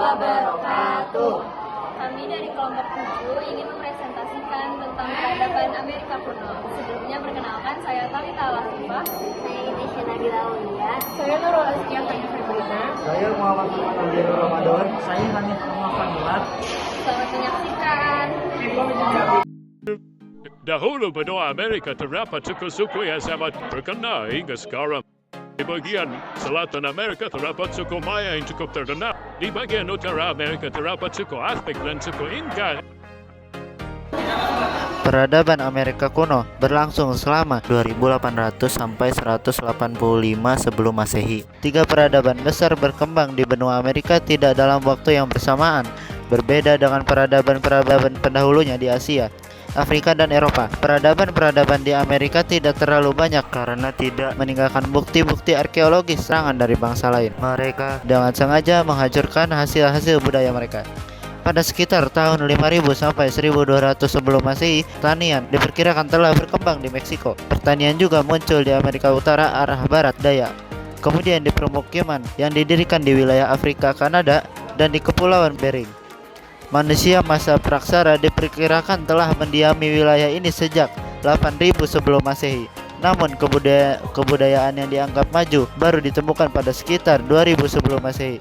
wabarakatuh. Kami dari kelompok 7 ingin mempresentasikan tentang peradaban Amerika kuno. Sebelumnya perkenalkan, saya Talita Latifah. Saya Indonesia Nabila Aulia. Saya Nurul Askia Fanya Febrina. Saya Muhammad Abdul Ramadan. Saya Hanif Muhammad Muhammad. Selamat menyaksikan. Dahulu benua Amerika terdapat suku-suku yang sangat terkenal hingga sekarang. Di bagian selatan Amerika terdapat suku Maya yang cukup terkenal. Di bagian utara Amerika terdapat suku Aztec dan suku Inca. Peradaban Amerika kuno berlangsung selama 2800 sampai 185 sebelum Masehi. Tiga peradaban besar berkembang di benua Amerika tidak dalam waktu yang bersamaan. Berbeda dengan peradaban-peradaban pendahulunya di Asia, Afrika dan Eropa. Peradaban-peradaban di Amerika tidak terlalu banyak karena tidak meninggalkan bukti-bukti arkeologis serangan dari bangsa lain. Mereka dengan sengaja menghancurkan hasil-hasil budaya mereka. Pada sekitar tahun 5000 sampai 1200 sebelum Masehi, pertanian diperkirakan telah berkembang di Meksiko. Pertanian juga muncul di Amerika Utara arah barat daya. Kemudian di permukiman yang didirikan di wilayah Afrika, Kanada, dan di Kepulauan Bering. Manusia masa praksara diperkirakan telah mendiami wilayah ini sejak 8000 sebelum Masehi. Namun kebudayaan yang dianggap maju baru ditemukan pada sekitar 2000 sebelum Masehi.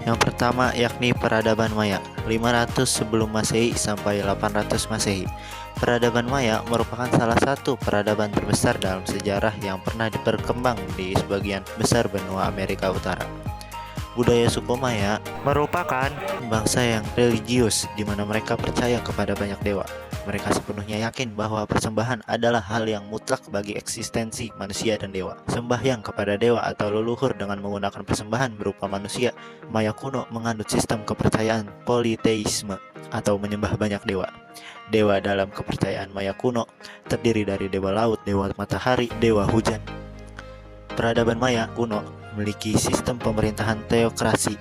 Yang pertama yakni peradaban Maya, 500 sebelum Masehi sampai 800 Masehi. Peradaban Maya merupakan salah satu peradaban terbesar dalam sejarah yang pernah berkembang di sebagian besar benua Amerika Utara. Budaya suku Maya merupakan bangsa yang religius, di mana mereka percaya kepada banyak dewa. Mereka sepenuhnya yakin bahwa persembahan adalah hal yang mutlak bagi eksistensi manusia dan dewa. Sembahyang kepada dewa atau leluhur dengan menggunakan persembahan berupa manusia. Maya kuno menganut sistem kepercayaan politeisme atau menyembah banyak dewa. Dewa dalam kepercayaan Maya kuno terdiri dari dewa laut, dewa matahari, dewa hujan. Peradaban Maya kuno memiliki sistem pemerintahan teokrasi.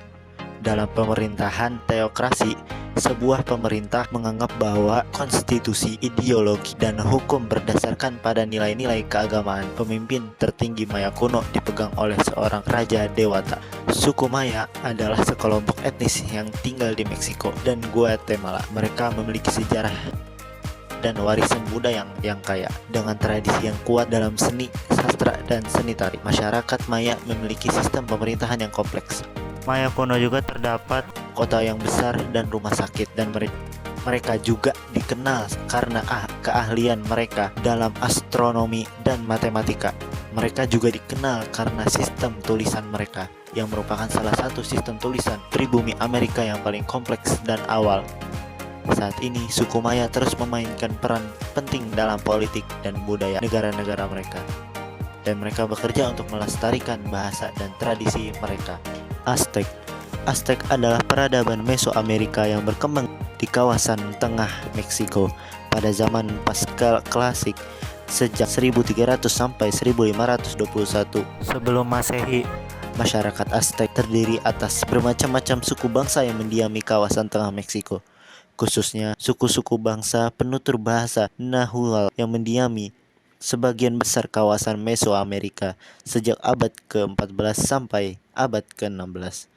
Dalam pemerintahan teokrasi, sebuah pemerintah menganggap bahwa konstitusi, ideologi, dan hukum berdasarkan pada nilai-nilai keagamaan. Pemimpin tertinggi Maya kuno dipegang oleh seorang raja dewata. Suku Maya adalah sekelompok etnis yang tinggal di Meksiko dan Guatemala. Mereka memiliki sejarah dan warisan budaya yang kaya, dengan tradisi yang kuat dalam seni, sastra, dan seni tari. Masyarakat Maya memiliki sistem pemerintahan yang kompleks. Maya kuno juga terdapat kota yang besar dan rumah sakit, dan mereka juga dikenal karena keahlian mereka dalam astronomi dan matematika. Mereka juga dikenal karena sistem tulisan mereka, yang merupakan salah satu sistem tulisan pribumi Amerika yang paling kompleks dan awal. Saat ini, suku Maya terus memainkan peran penting dalam politik dan budaya negara-negara mereka, dan mereka bekerja untuk melestarikan bahasa dan tradisi mereka. Aztec adalah peradaban Mesoamerika yang berkembang di kawasan tengah Meksiko pada zaman Pasca Klasik sejak 1300 sampai 1521 sebelum Masehi. Masyarakat Aztec terdiri atas bermacam-macam suku bangsa yang mendiami kawasan tengah Meksiko, khususnya suku-suku bangsa penutur bahasa Nahuatl yang mendiami sebagian besar kawasan Mesoamerika sejak abad ke-14 sampai abad ke-16.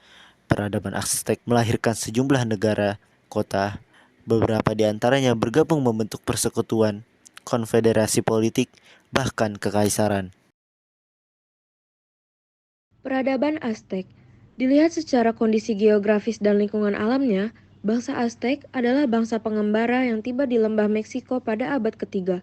Peradaban Aztec melahirkan sejumlah negara, kota, beberapa di antaranya bergabung membentuk persekutuan, konfederasi politik, bahkan kekaisaran. Peradaban Aztec dilihat secara kondisi geografis dan lingkungan alamnya. Bangsa Aztec adalah bangsa pengembara yang tiba di lembah Meksiko pada abad ketiga.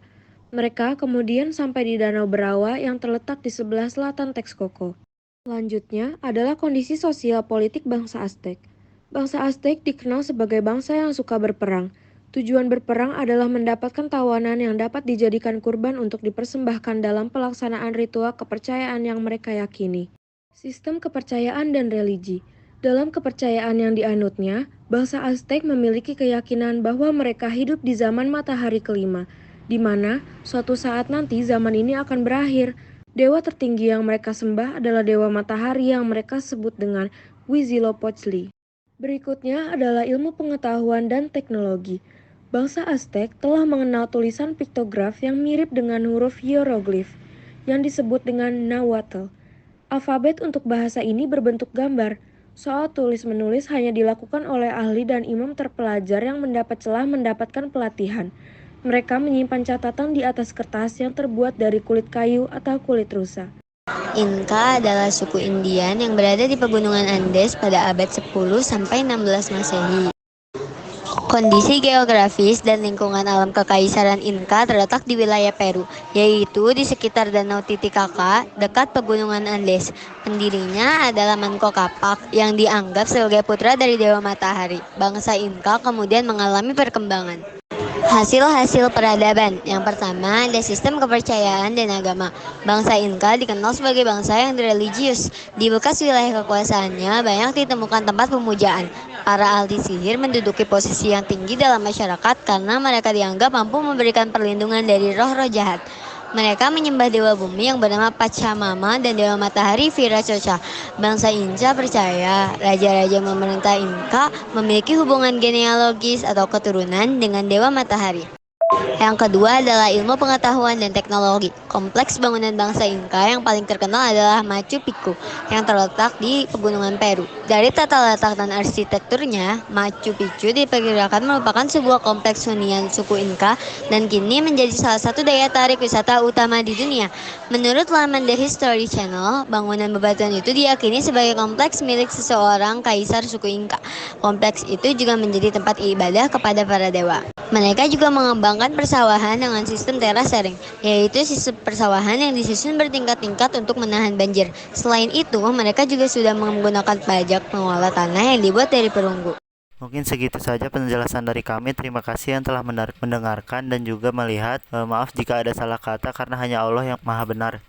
Mereka kemudian sampai di Danau Berawa yang terletak di sebelah selatan Texcoco. Selanjutnya adalah kondisi sosial politik bangsa Aztec. Bangsa Aztec dikenal sebagai bangsa yang suka berperang. Tujuan berperang adalah mendapatkan tawanan yang dapat dijadikan kurban untuk dipersembahkan dalam pelaksanaan ritual kepercayaan yang mereka yakini. Sistem kepercayaan dan religi. Dalam kepercayaan yang dianutnya, bangsa Aztec memiliki keyakinan bahwa mereka hidup di zaman matahari kelima, di mana suatu saat nanti zaman ini akan berakhir. Dewa tertinggi yang mereka sembah adalah dewa matahari yang mereka sebut dengan Huitzilopochtli. Berikutnya adalah ilmu pengetahuan dan teknologi. Bangsa Aztec telah mengenal tulisan piktograf yang mirip dengan huruf hieroglif yang disebut dengan Nahuatl. Alfabet untuk bahasa ini berbentuk gambar. Soal tulis-menulis hanya dilakukan oleh ahli dan imam terpelajar yang mendapat celah mendapatkan pelatihan. Mereka menyimpan catatan di atas kertas yang terbuat dari kulit kayu atau kulit rusa. Inka adalah suku Indian yang berada di pegunungan Andes pada abad 10 sampai 16 Masehi. Kondisi geografis dan lingkungan alam kekaisaran Inka terletak di wilayah Peru, yaitu di sekitar Danau Titicaca, dekat pegunungan Andes. Pendirinya adalah Manco Capac, yang dianggap sebagai putra dari Dewa Matahari. Bangsa Inka kemudian mengalami perkembangan. Hasil-hasil peradaban. Yang pertama, ada sistem kepercayaan dan agama. Bangsa Inka dikenal sebagai bangsa yang religius. Di bekas wilayah kekuasaannya, banyak ditemukan tempat pemujaan. Para ahli sihir menduduki posisi yang tinggi dalam masyarakat karena mereka dianggap mampu memberikan perlindungan dari roh-roh jahat. Mereka menyembah dewa bumi yang bernama Pachamama dan dewa matahari Viracocha. Bangsa Inca percaya raja-raja memerintah Inka memiliki hubungan genealogis atau keturunan dengan dewa matahari. Yang kedua adalah ilmu pengetahuan dan teknologi. Kompleks bangunan bangsa Inka yang paling terkenal adalah Machu Picchu yang terletak di pegunungan Peru. Dari tata letak dan arsitekturnya, Machu Picchu diperkirakan merupakan sebuah kompleks hunian suku Inka dan kini menjadi salah satu daya tarik wisata utama di dunia. Menurut laman The History Channel, bangunan bebatuan itu diyakini sebagai kompleks milik seseorang kaisar suku Inka. Kompleks itu juga menjadi tempat ibadah kepada para dewa. Mereka juga mengembangkan persawahan dengan sistem terasering, yaitu sistem persawahan yang disusun bertingkat-tingkat untuk menahan banjir. Selain itu, mereka juga sudah menggunakan pajak pengelola tanah yang dibuat dari perunggu. Mungkin segitu saja penjelasan dari kami. Terima kasih yang telah mendengarkan dan juga melihat. Maaf jika ada salah kata karena hanya Allah yang maha benar.